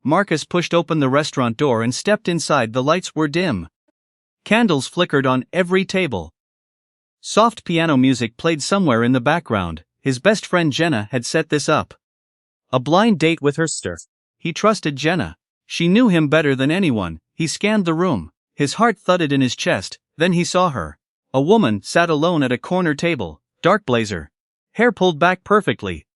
Marcus pushed open the restaurant door and stepped inside. The lights were dim. Candles flickered on every table. Soft piano music played somewhere in the background. His best friend Jenna had set this up. A blind date with her sister. He trusted Jenna. She knew him better than anyone. He scanned the room. His heart thudded in his chest. Then he saw her. A woman sat alone at a corner table. Dark blazer. Hair pulled back perfectly.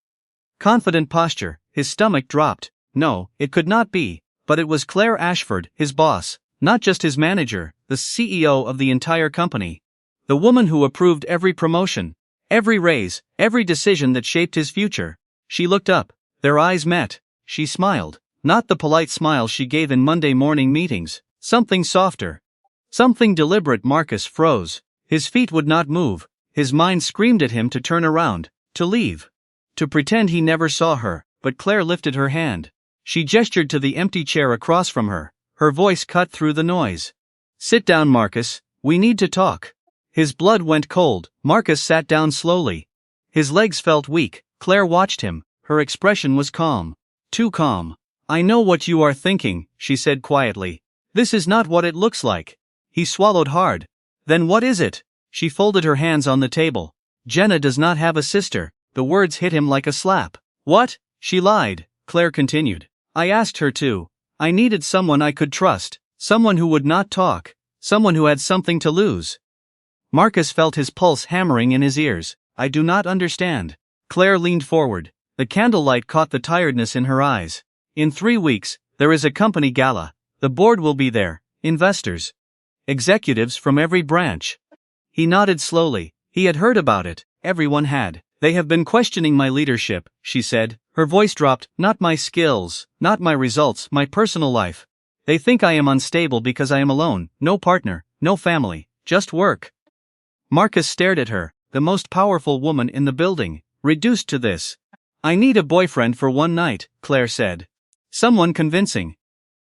Confident posture. His stomach dropped. No, it could not be. But it was Claire Ashford, his boss. Not just his manager, the CEO of the entire company. The woman who approved every promotion, every raise, every decision that shaped his future. She looked up. Their eyes met. She smiled. Not the polite smile she gave in Monday morning meetings. Something softer. Something deliberate. Marcus froze. His feet would not move. His mind screamed at him to turn around, to leave, to pretend he never saw her. But Claire lifted her hand. She gestured to the empty chair across from her. Her voice cut through the noise. "Sit down, Marcus. We need to talk." His blood went cold. Marcus sat down slowly. His legs felt weak. Claire watched him. Her expression was calm. Too calm. "I know what you are thinking," she said quietly. "This is not what it looks like." He swallowed hard. "Then what is it?" She folded her hands on the table. "Jenna does not have a sister." The words hit him like a slap. "What?" "She lied," Claire continued. "I asked her to. I needed someone I could trust, someone who would not talk, someone who had something to lose." Marcus felt his pulse hammering in his ears. "I do not understand." Claire leaned forward. The candlelight caught the tiredness in her eyes. "In 3 weeks, there is a company gala. The board will be there, investors, executives from every branch." He nodded slowly. He had heard about it. Everyone had. "They have been questioning my leadership," she said. Her voice dropped. "Not my skills, not my results, my personal life. They think I am unstable because I am alone, no partner, no family, just work." Marcus stared at her, the most powerful woman in the building, reduced to this. "I need a boyfriend for one night," Claire said. "Someone convincing.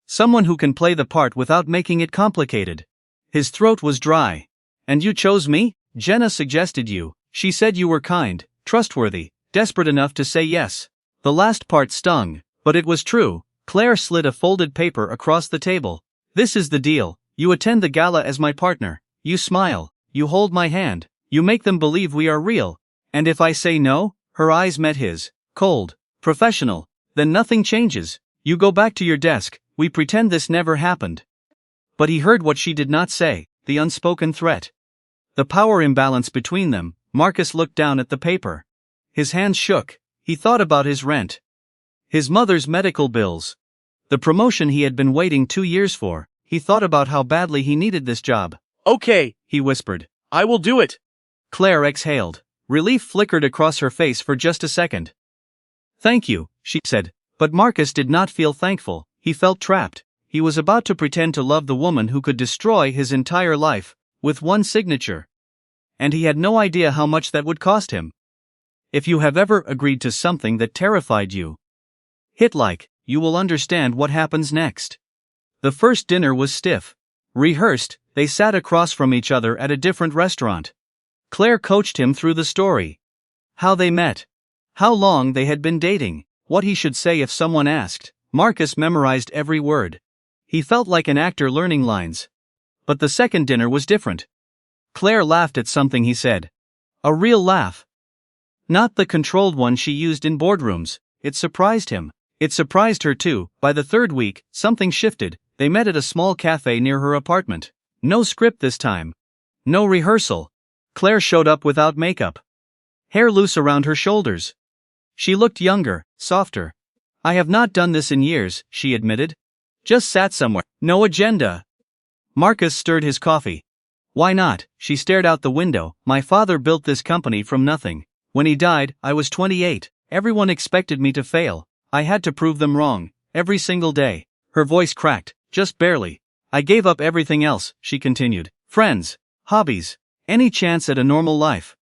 Someone who can play the part without making it complicated." His throat was dry. "And you chose me?" "Jenna suggested you. She said you were kind, trustworthy, desperate enough to say yes." The last part stung, but it was true. Claire slid a folded paper across the table. "This is the deal. You attend the gala as my partner. You smile. You hold my hand. You make them believe we are real. And if I say no?" Her eyes met his. Cold. Professional. "Then nothing changes. You go back to your desk. We pretend this never happened." But he heard what she did not say, the unspoken threat. The power imbalance between them. Marcus looked down at the paper. His hands shook. He thought about his rent. His mother's medical bills. The promotion he had been waiting 2 years for. He thought about how badly he needed this job. "Okay," he whispered. "I will do it." Claire exhaled. Relief flickered across her face for just a second. "Thank you," she said. But Marcus did not feel thankful. He felt trapped. He was about to pretend to love the woman who could destroy his entire life, with one signature. And he had no idea how much that would cost him. If you have ever agreed to something that terrified you, hit like, you will understand what happens next. The first dinner was stiff. Rehearsed, they sat across from each other at a different restaurant. Claire coached him through the story. How they met. How long they had been dating. What he should say if someone asked. Marcus memorized every word. He felt like an actor learning lines. But the second dinner was different. Claire laughed at something he said. A real laugh. Not the controlled one she used in boardrooms. It surprised him. It surprised her too. By the 3rd week, something shifted. They met at a small cafe near her apartment. No script this time. No rehearsal. Claire showed up without makeup. Hair loose around her shoulders. She looked younger, softer. "I have not done this in years," she admitted. "Just sat somewhere. No agenda." Marcus stirred his coffee. "Why not?" She stared out the window. "My father built this company from nothing. When he died, I was 28. Everyone expected me to fail. I had to prove them wrong, every single day." Her voice cracked, just barely. "I gave up everything else," she continued. "Friends, hobbies, any chance at a normal life.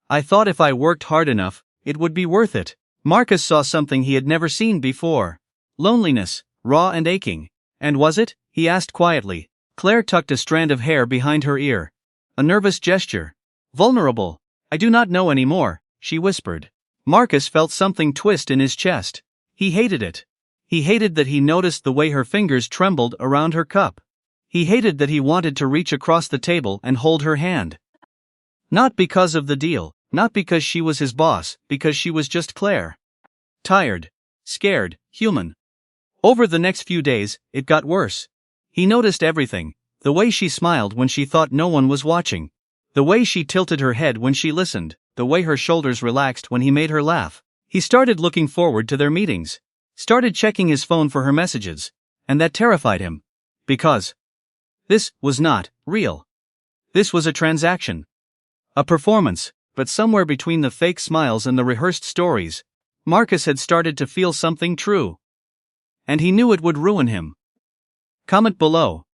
I thought if I worked hard enough, it would be worth it." Marcus saw something he had never seen before. Loneliness, raw and aching. "And was it?" he asked quietly. Claire tucked a strand of hair behind her ear. A nervous gesture. "Vulnerable. I do not know anymore," she whispered. Marcus felt something twist in his chest. He hated it. He hated that he noticed the way her fingers trembled around her cup. He hated that he wanted to reach across the table and hold her hand. Not because of the deal, not because she was his boss, because she was just Claire. Tired, scared, human. Over the next few days, it got worse. He noticed everything: the way she smiled when she thought no one was watching, the way she tilted her head when she listened, the way her shoulders relaxed when he made her laugh. He started looking forward to their meetings, started checking his phone for her messages, and that terrified him. Because this was not real. This was a transaction. A performance, but somewhere between the fake smiles and the rehearsed stories, Marcus had started to feel something true. And he knew it would ruin him. Comment below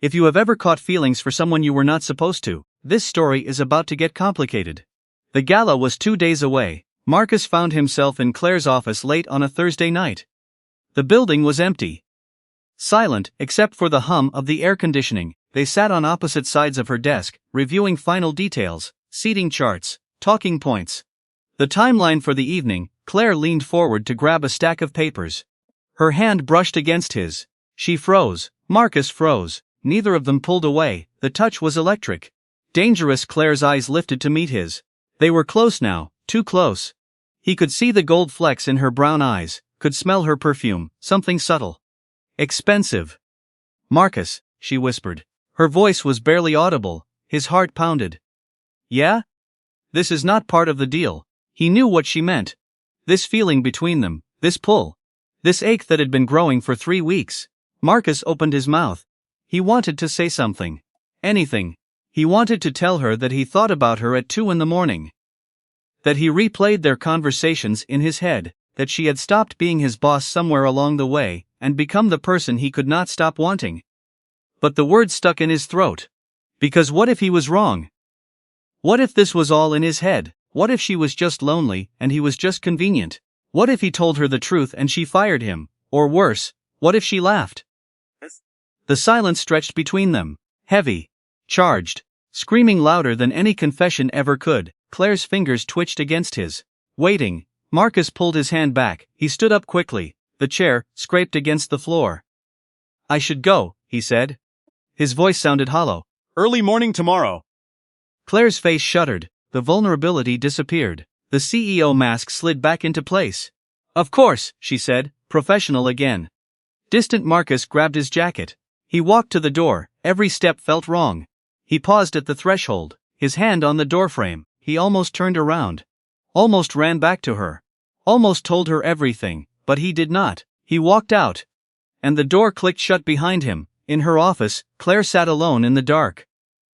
if you have ever caught feelings for someone you were not supposed to. This story is about to get complicated. The gala was 2 days away. Marcus found himself in Claire's office late on a Thursday night. The building was empty. Silent, except for the hum of the air conditioning. They sat on opposite sides of her desk, reviewing final details, seating charts, talking points. The timeline for the evening. Claire leaned forward to grab a stack of papers. Her hand brushed against his. She froze. Marcus froze. Neither of them pulled away. The touch was electric. Dangerous. Claire's eyes lifted to meet his. They were close now, too close. He could see the gold flecks in her brown eyes, could smell her perfume, something subtle. Expensive. Marcus, she whispered. Her voice was barely audible. His heart pounded. Yeah? This is not part of the deal. He knew what she meant. This feeling between them, this pull, this ache that had been growing for 3 weeks. Marcus opened his mouth. He wanted to say something. Anything. He wanted to tell her that he thought about her at 2 in the morning. That he replayed their conversations in his head, that she had stopped being his boss somewhere along the way, and become the person he could not stop wanting. But the words stuck in his throat. Because what if he was wrong? What if this was all in his head? What if she was just lonely, and he was just convenient? What if he told her the truth and she fired him? Or worse, what if she laughed? The silence stretched between them. Heavy. Charged. Screaming louder than any confession ever could. Claire's fingers twitched against his. Waiting. Marcus pulled his hand back. He stood up quickly. The chair scraped against the floor. I should go, he said. His voice sounded hollow. Early morning tomorrow. Claire's face shuddered. The vulnerability disappeared. The CEO mask slid back into place. Of course, she said, professional again. Distant. Marcus grabbed his jacket. He walked to the door. Every step felt wrong. He paused at the threshold, his hand on the doorframe. He almost turned around. Almost ran back to her. Almost told her everything, but he did not. He walked out. And the door clicked shut behind him. In her office, Claire sat alone in the dark.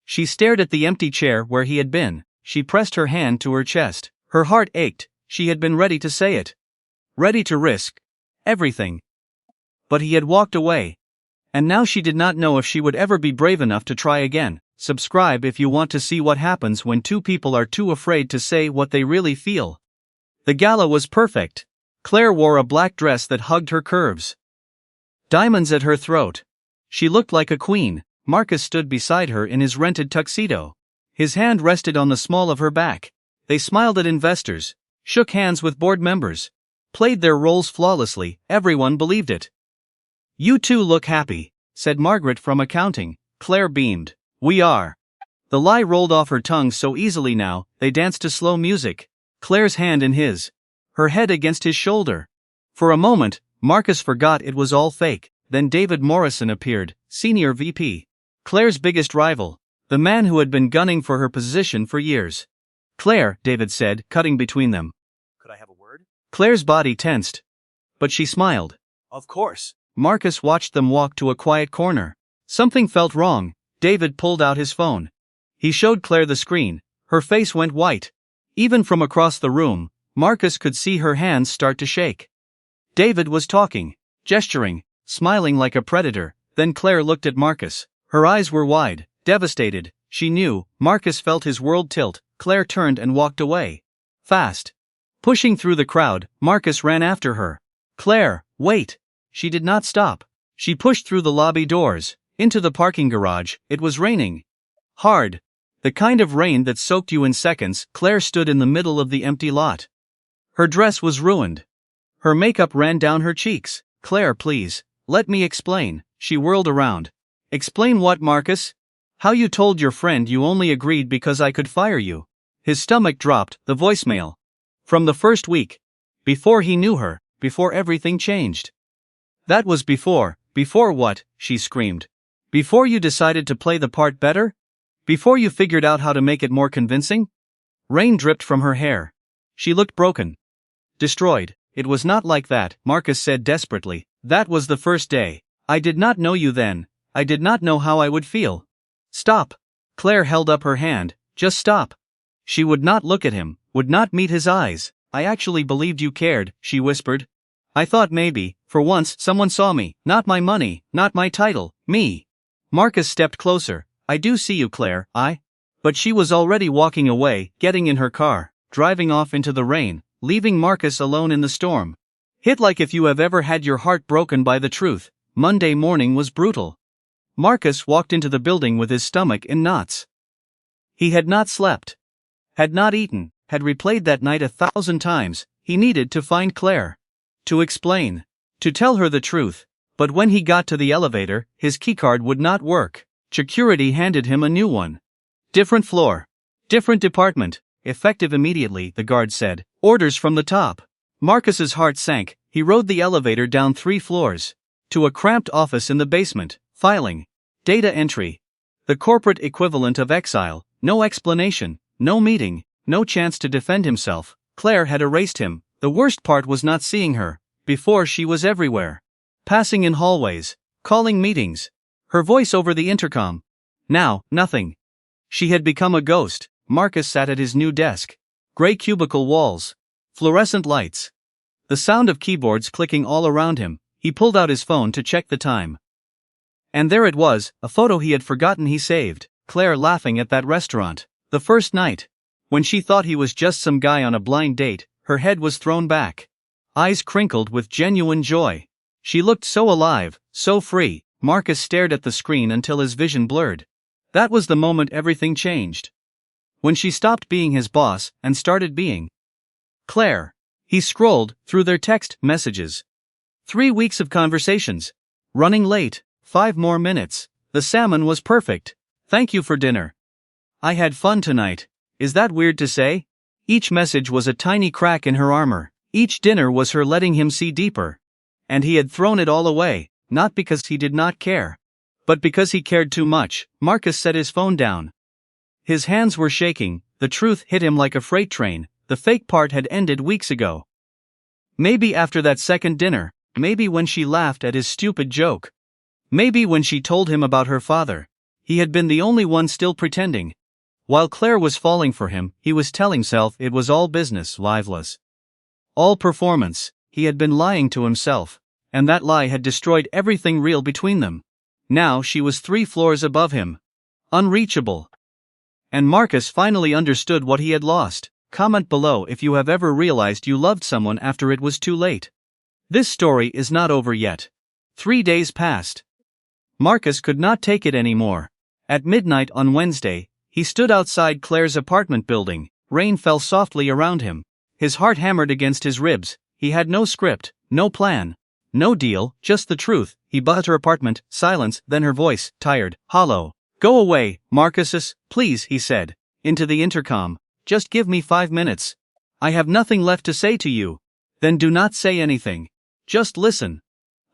She stared at the empty chair where he had been. She pressed her hand to her chest. Her heart ached. She had been ready to say it. Ready to risk everything. But he had walked away. And now she did not know if she would ever be brave enough to try again. Subscribe if you want to see what happens when 2 people are too afraid to say what they really feel. The gala was perfect. Claire wore a black dress that hugged her curves. Diamonds at her throat. She looked like a queen. Marcus stood beside her in his rented tuxedo. His hand rested on the small of her back. They smiled at investors, shook hands with board members, played their roles flawlessly. Everyone believed it. You two look happy, said Margaret from accounting. Claire beamed. We are. The lie rolled off her tongue so easily now. They danced to slow music. Claire's hand in his. Her head against his shoulder. For a moment, Marcus forgot it was all fake. Then David Morrison appeared, senior VP. Claire's biggest rival. The man who had been gunning for her position for years. Claire, David said, cutting between them. Could I have a word? Claire's body tensed. But she smiled. Of course. Marcus watched them walk to a quiet corner. Something felt wrong. David pulled out his phone. He showed Claire the screen. Her face went white. Even from across the room, Marcus could see her hands start to shake. David was talking, gesturing, smiling like a predator. Then Claire looked at Marcus. Her eyes were wide, devastated. She knew. Marcus felt his world tilt. Claire turned and walked away. Fast. Pushing through the crowd, Marcus ran after her. Claire, wait. She did not stop. She pushed through the lobby doors, into the parking garage. It was raining. Hard. The kind of rain that soaked you in seconds. Claire stood in the middle of the empty lot. Her dress was ruined. Her makeup ran down her cheeks. Claire, please, let me explain. She whirled around. Explain what, Marcus? How you told your friend you only agreed because I could fire you? His stomach dropped, the voicemail. From the first week. Before he knew her, before everything changed. That was before what? She screamed. Before you decided to play the part better? Before you figured out how to make it more convincing? Rain dripped from her hair. She looked broken. Destroyed. It was not like that, Marcus said desperately. That was the first day. I did not know you then. I did not know how I would feel. Stop. Claire held up her hand. Just stop. She would not look at him, would not meet his eyes. I actually believed you cared, she whispered. I thought maybe, for once, someone saw me, not my money, not my title, me. Marcus stepped closer. I do see you, Claire, But she was already walking away, getting in her car, driving off into the rain, leaving Marcus alone in the storm. Hit like if you have ever had your heart broken by the truth. Monday morning was brutal. Marcus walked into the building with his stomach in knots. He had not slept. Had not eaten, had replayed that night 1,000 times. He needed to find Claire. To explain. To tell her the truth. But when he got to the elevator, his keycard would not work. Security handed him a new one. Different floor. Different department. Effective immediately, the guard said. Orders from the top. Marcus's heart sank. He rode the elevator down 3 floors. To a cramped office in the basement. Filing. Data entry. The corporate equivalent of exile. No explanation. No meeting. No chance to defend himself. Claire had erased him. The worst part was not seeing her. Before she was everywhere. Passing in hallways. Calling meetings. Her voice over the intercom. Now, nothing. She had become a ghost. Marcus sat at his new desk. Gray cubicle walls. Fluorescent lights. The sound of keyboards clicking all around him. He pulled out his phone to check the time. And there it was, a photo he had forgotten he saved. Claire laughing at that restaurant. The first night. When she thought he was just some guy on a blind date, her head was thrown back. Eyes crinkled with genuine joy. She looked so alive, so free. Marcus stared at the screen until his vision blurred. That was the moment everything changed. When she stopped being his boss and started being Claire. He scrolled through their text messages. 3 weeks of conversations. Running late. 5 more minutes. The salmon was perfect. Thank you for dinner. I had fun tonight. Is that weird to say? Each message was a tiny crack in her armor. Each dinner was her letting him see deeper. And he had thrown it all away, not because he did not care, but because he cared too much. Marcus set his phone down. His hands were shaking. The truth hit him like a freight train. The fake part had ended weeks ago. Maybe after that second dinner. Maybe when she laughed at his stupid joke. Maybe when she told him about her father. He had been the only one still pretending. While Claire was falling for him, he was telling himself it was all business, lifeless. All performance. He had been lying to himself. And that lie had destroyed everything real between them. Now she was 3 floors above him. Unreachable. And Marcus finally understood what he had lost. Comment below if you have ever realized you loved someone after it was too late. This story is not over yet. 3 days passed. Marcus could not take it anymore. At midnight on Wednesday, he stood outside Claire's apartment building. Rain fell softly around him. His heart hammered against his ribs. He had no script, no plan, no deal, just the truth. He buzzed her apartment. Silence, then her voice, tired, hollow. Go away, Marcus, please, he said. Into the intercom. Just give me 5 minutes. I have nothing left to say to you. Then do not say anything. Just listen.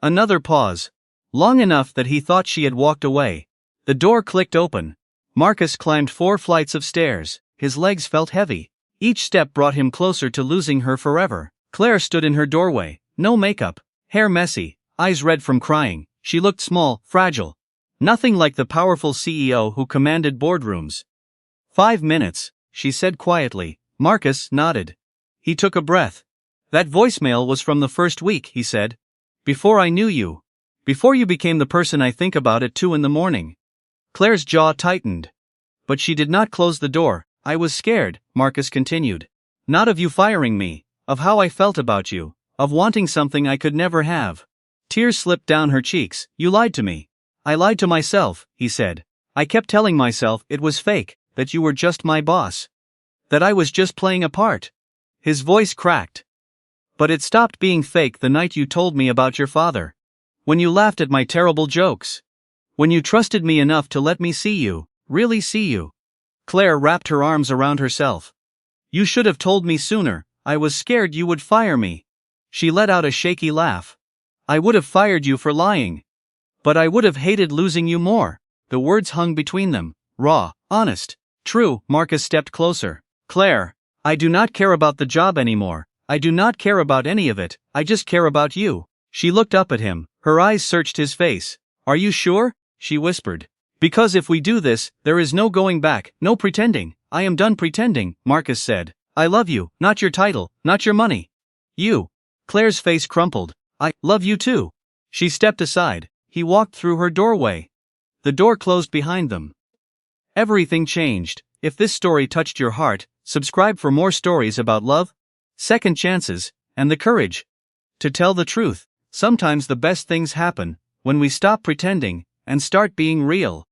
Another pause. Long enough that he thought she had walked away. The door clicked open. Marcus climbed 4 flights of stairs. His legs felt heavy. Each step brought him closer to losing her forever. Claire stood in her doorway. No makeup. Hair messy. Eyes red from crying. She looked small, fragile. Nothing like the powerful CEO who commanded boardrooms. 5 minutes, she said quietly. Marcus nodded. He took a breath. That voicemail was from the first week, he said. Before I knew you. Before you became the person I think about at 2 in the morning. Claire's jaw tightened. But she did not close the door. I was scared, Marcus continued. Not of you firing me, of how I felt about you, of wanting something I could never have. Tears slipped down her cheeks. You lied to me. I lied to myself, he said. I kept telling myself it was fake, that you were just my boss. That I was just playing a part. His voice cracked. But it stopped being fake the night you told me about your father. When you laughed at my terrible jokes. When you trusted me enough to let me see you, really see you. Claire wrapped her arms around herself. You should have told me sooner, I was scared you would fire me. She let out a shaky laugh. I would have fired you for lying. But I would have hated losing you more. The words hung between them, raw, honest. True. Marcus stepped closer. Claire, I do not care about the job anymore. I do not care about any of it, I just care about you. She looked up at him, her eyes searched his face. Are you sure? She whispered. Because if we do this, there is no going back, no pretending. I am done pretending, Marcus said. I love you, not your title, not your money. You. Claire's face crumpled. I love you too. She stepped aside. He walked through her doorway. The door closed behind them. Everything changed. If this story touched your heart, subscribe for more stories about love, second chances, and the courage to tell the truth. Sometimes the best things happen when we stop pretending and start being real.